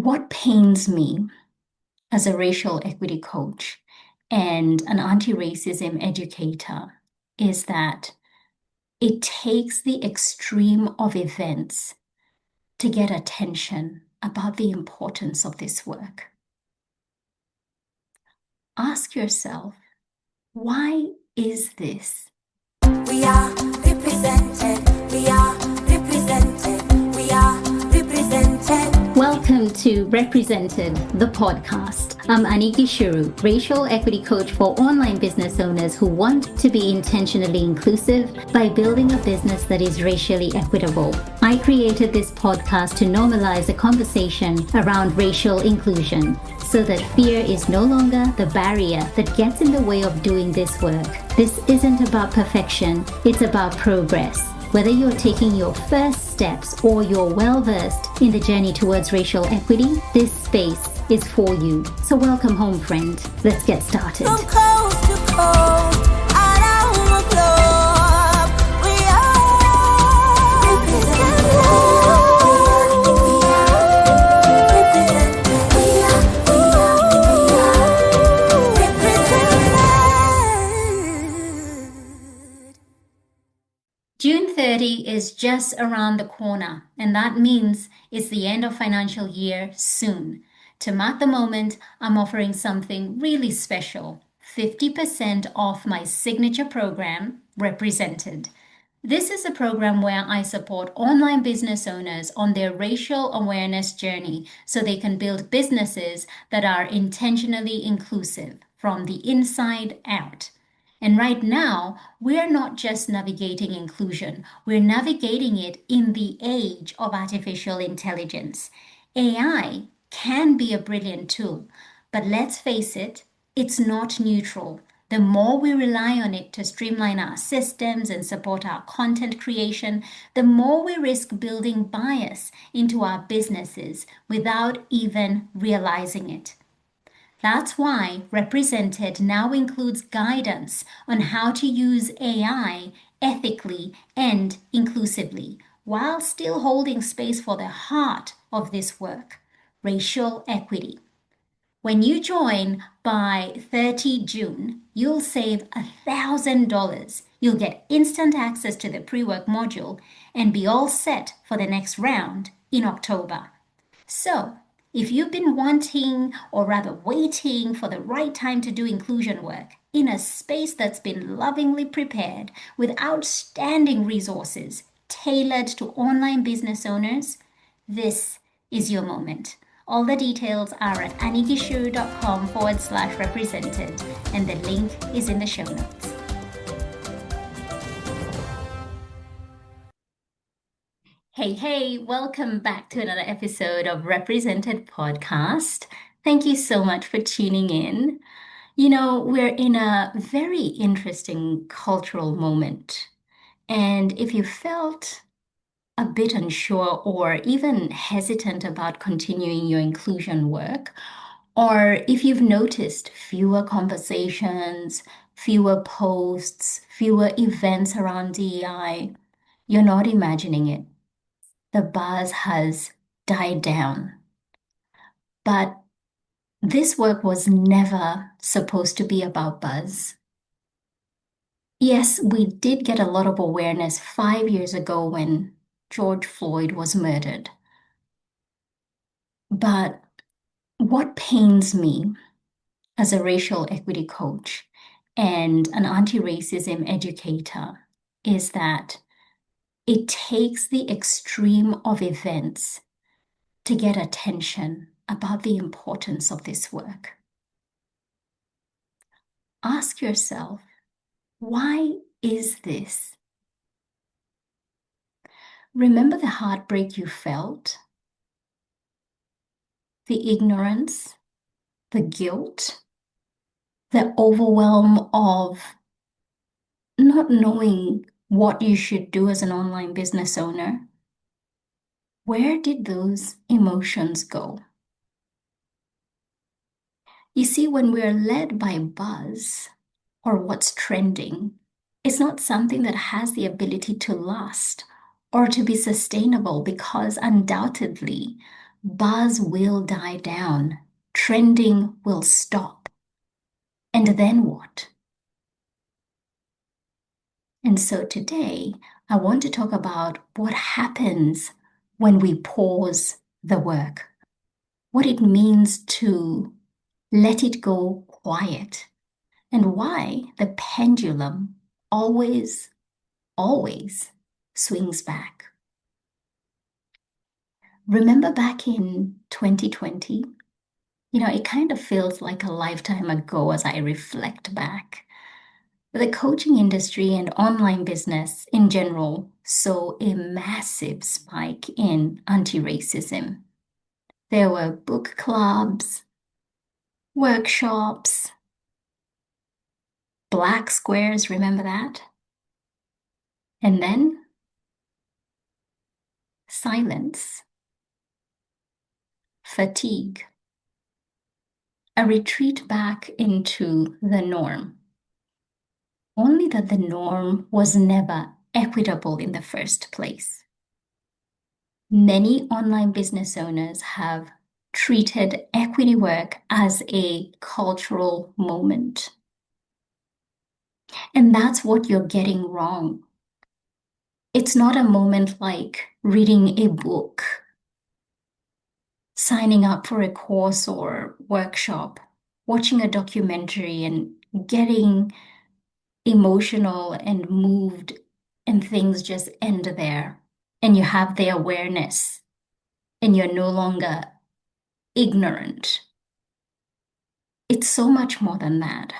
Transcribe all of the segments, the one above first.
What pains me as a racial equity coach and an anti-racism educator is that it takes the extreme of events to get attention about the importance of this work. Ask yourself, why is this? We are represented. We are represented. We are represented. Welcome to Represented, the podcast. I'm Aniki Shuru, racial equity coach for online business owners who want to be intentionally inclusive by building a business that is racially equitable. I created this podcast to normalize a conversation around racial inclusion so that fear is no longer the barrier that gets in the way of doing this work. This isn't about perfection, it's about progress. Whether you're taking your first steps or you're well-versed in the journey towards racial equity, this space is for you. So welcome home, friend. Let's get started. From coast to coast, around the globe, we are represented. June 30 is just around the corner, and that means it's the end of financial year soon. To mark the moment, I'm offering something really special, 50% off my signature program, Represented. This is a program where I support online business owners on their racial awareness journey so they can build businesses that are intentionally inclusive from the inside out. And right now, we're not just navigating inclusion, we're navigating it in the age of artificial intelligence. AI can be a brilliant tool, but let's face it, it's not neutral. The more we rely on it to streamline our systems and support our content creation, the more we risk building bias into our businesses without even realizing it. That's why Represented now includes guidance on how to use AI ethically and inclusively, while still holding space for the heart of this work, racial equity. When you join by 30 June, you'll save $1,000. You'll get instant access to the pre-work module and be all set for the next round in October. So, if you've been wanting, or rather waiting for the right time to do inclusion work in a space that's been lovingly prepared with outstanding resources tailored to online business owners, this is your moment. All the details are at anikishuru.com/represented, and the link is in the show notes. Hey, welcome back to another episode of Represented Podcast. Thank you so much for tuning in. You know, we're in a very interesting cultural moment. And if you felt a bit unsure or even hesitant about continuing your inclusion work, or if you've noticed fewer conversations, fewer posts, fewer events around DEI, you're not imagining it. The buzz has died down. But this work was never supposed to be about buzz. Yes, we did get a lot of awareness 5 years ago when George Floyd was murdered. But what pains me as a racial equity coach and an anti-racism educator is that it takes the extreme of events to get attention about the importance of this work. Ask yourself, why is this? Remember the heartbreak you felt, the ignorance, the guilt, the overwhelm of not knowing what you should do as an online business owner. Where did those emotions go? You see, when we're led by buzz or what's trending, it's not something that has the ability to last or to be sustainable, because undoubtedly buzz will die down, trending will stop. And then what? And so today, I want to talk about what happens when we pause the work, what it means to let it go quiet, and why the pendulum always, always swings back. Remember back in 2020? It kind of feels like a lifetime ago as I reflect back. The coaching industry and online business in general saw a massive spike in anti-racism. There were book clubs, workshops, black squares, remember that? And then silence, fatigue, a retreat back into the norm. Only that the norm was never equitable in the first place. Many online business owners have treated equity work as a cultural moment. And that's what you're getting wrong. It's not a moment like reading a book, signing up for a course or workshop, watching a documentary and getting emotional and moved, and things just end there. And you have the awareness, and you're no longer ignorant. It's so much more than that.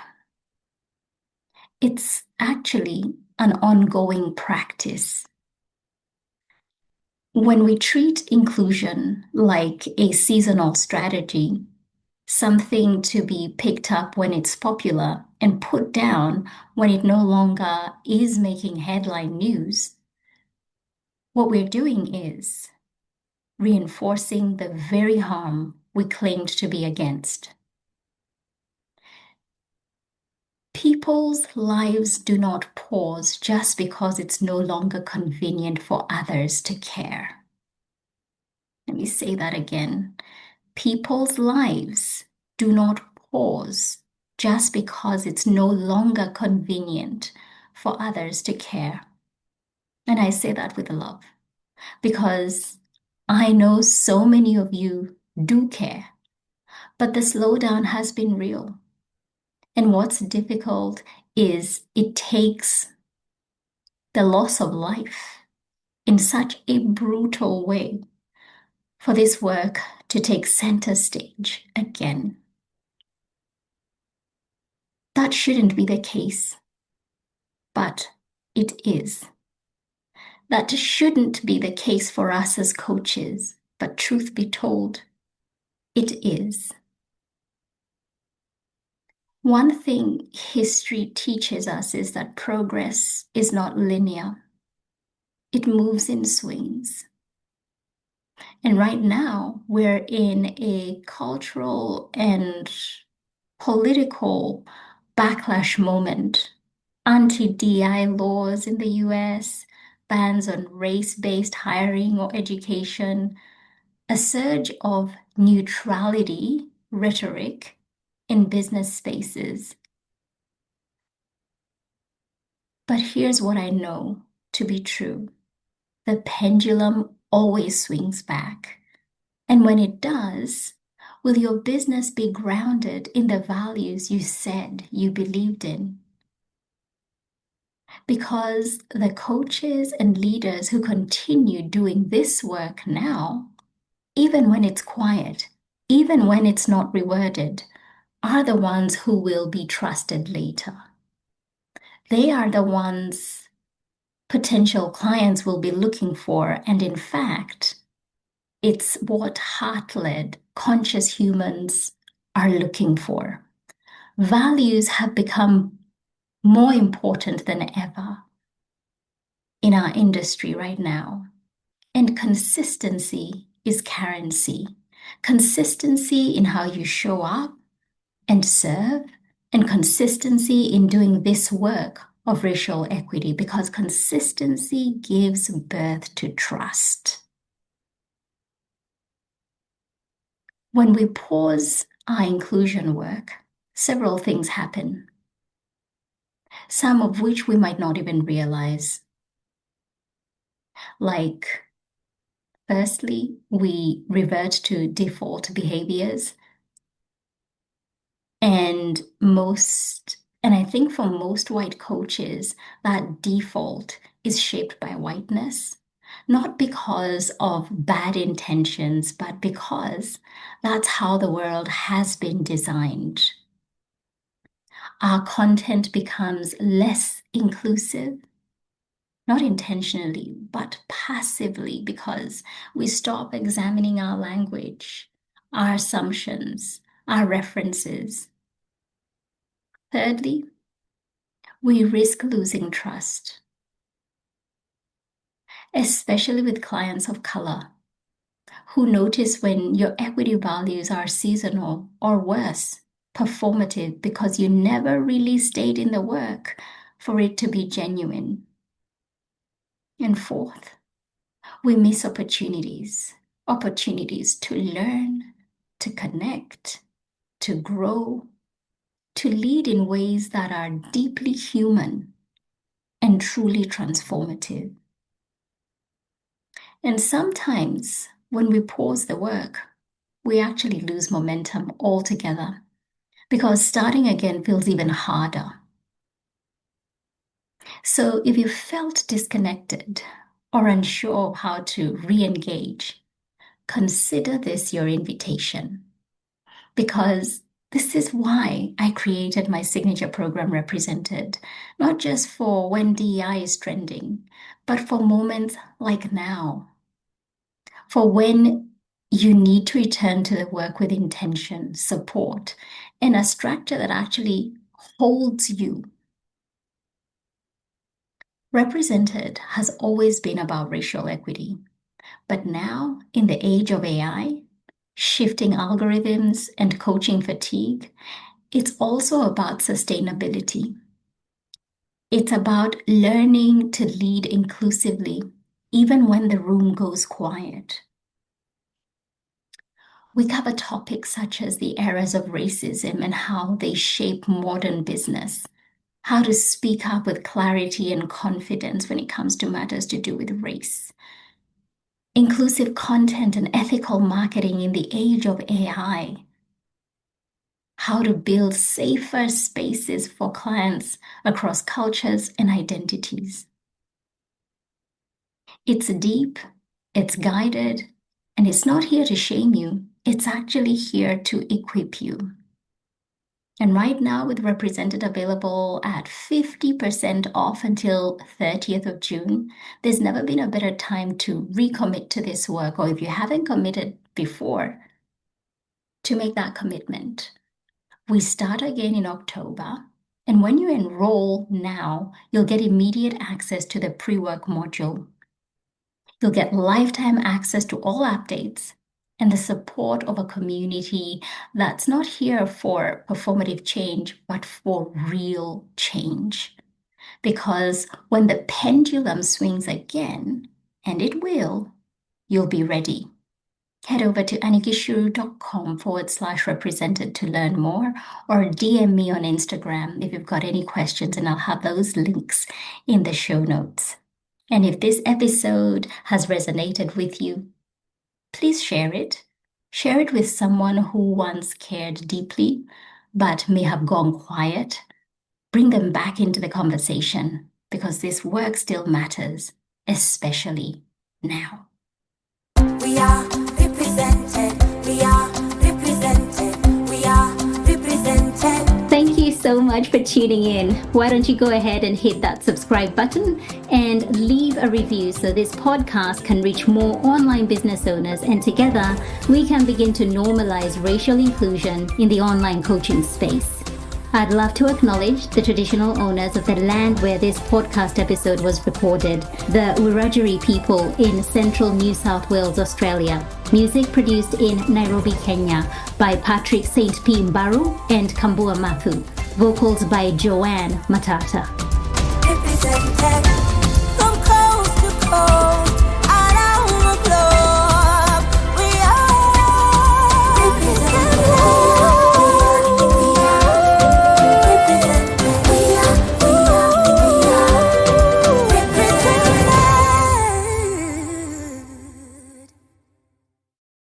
It's actually an ongoing practice. When we treat inclusion like a seasonal strategy, something to be picked up when it's popular and put down when it no longer is making headline news, what we're doing is reinforcing the very harm we claimed to be against. People's lives do not pause just because it's no longer convenient for others to care. Let me say that again. People's lives do not pause just because it's no longer convenient for others to care. And I say that with love because I know so many of you do care, but the slowdown has been real. And what's difficult is it takes the loss of life in such a brutal way for this work to take center stage again. That shouldn't be the case, but it is. That shouldn't be the case for us as coaches, but truth be told, it is. One thing history teaches us is that progress is not linear. It moves in swings. And right now, we're in a cultural and political backlash moment. Anti-DI laws in the US, bans on race-based hiring or education, a surge of neutrality rhetoric in business spaces. But here's what I know to be true. The pendulum always swings back. And when it does, will your business be grounded in the values you said you believed in? Because the coaches and leaders who continue doing this work now, even when it's quiet, even when it's not rewarded, are the ones who will be trusted later. They are the ones potential clients will be looking for. And in fact, it's what heart-led, conscious humans are looking for. Values have become more important than ever in our industry right now. And consistency is currency. Consistency in how you show up and serve, and consistency in doing this work of racial equity, because consistency gives birth to trust. When we pause our inclusion work, several things happen, some of which we might not even realize. Like, firstly, we revert to default behaviors. And I think for most white coaches, that default is shaped by whiteness, not because of bad intentions, but because that's how the world has been designed. Our content becomes less inclusive, not intentionally, but passively, because we stop examining our language, our assumptions, our references. Thirdly, we risk losing trust, especially with clients of color who notice when your equity values are seasonal or worse, performative, because you never really stayed in the work for it to be genuine. And fourth, we miss opportunities to learn, to connect, to grow, to lead in ways that are deeply human and truly transformative. And sometimes when we pause the work, we actually lose momentum altogether because starting again feels even harder. So if you felt disconnected or unsure how to re-engage, consider this your invitation, because this is why I created my signature program Represented, not just for when DEI is trending, but for moments like now, for when you need to return to the work with intention, support, and a structure that actually holds you. Represented has always been about racial equity, but now, in the age of AI, shifting algorithms, and coaching fatigue, it's also about sustainability. It's about learning to lead inclusively, even when the room goes quiet. We cover topics such as the errors of racism and how they shape modern business, how to speak up with clarity and confidence when it comes to matters to do with race, inclusive content and ethical marketing in the age of AI, how to build safer spaces for clients across cultures and identities. It's deep, it's guided, and it's not here to shame you. It's actually here to equip you. And right now, with Represented available at 50% off until 30th of June, there's never been a better time to recommit to this work, or if you haven't committed before, to make that commitment. We start again in October, and when you enroll now, you'll get immediate access to the pre-work module. You'll get lifetime access to all updates and the support of a community that's not here for performative change, but for real change. Because when the pendulum swings again, and it will, you'll be ready. Head over to anikishuru.com/represented to learn more, or DM me on Instagram if you've got any questions, and I'll have those links in the show notes. And if this episode has resonated with you, please share it. Share it with someone who once cared deeply, but may have gone quiet. Bring them back into the conversation, because this work still matters, especially now. We are represented. We are represented. We are represented. Thank you so much for tuning in. Why don't you go ahead and hit that subscribe button and leave a review so this podcast can reach more online business owners, and together we can begin to normalize racial inclusion in the online coaching space. I'd love to acknowledge the traditional owners of the land where this podcast episode was recorded, the Wiradjuri people in central New South Wales, Australia. Music produced in Nairobi, Kenya by Patrick St. P. Mbaru and Kambua Mathu. Vocals by Joanne Matata. Represented.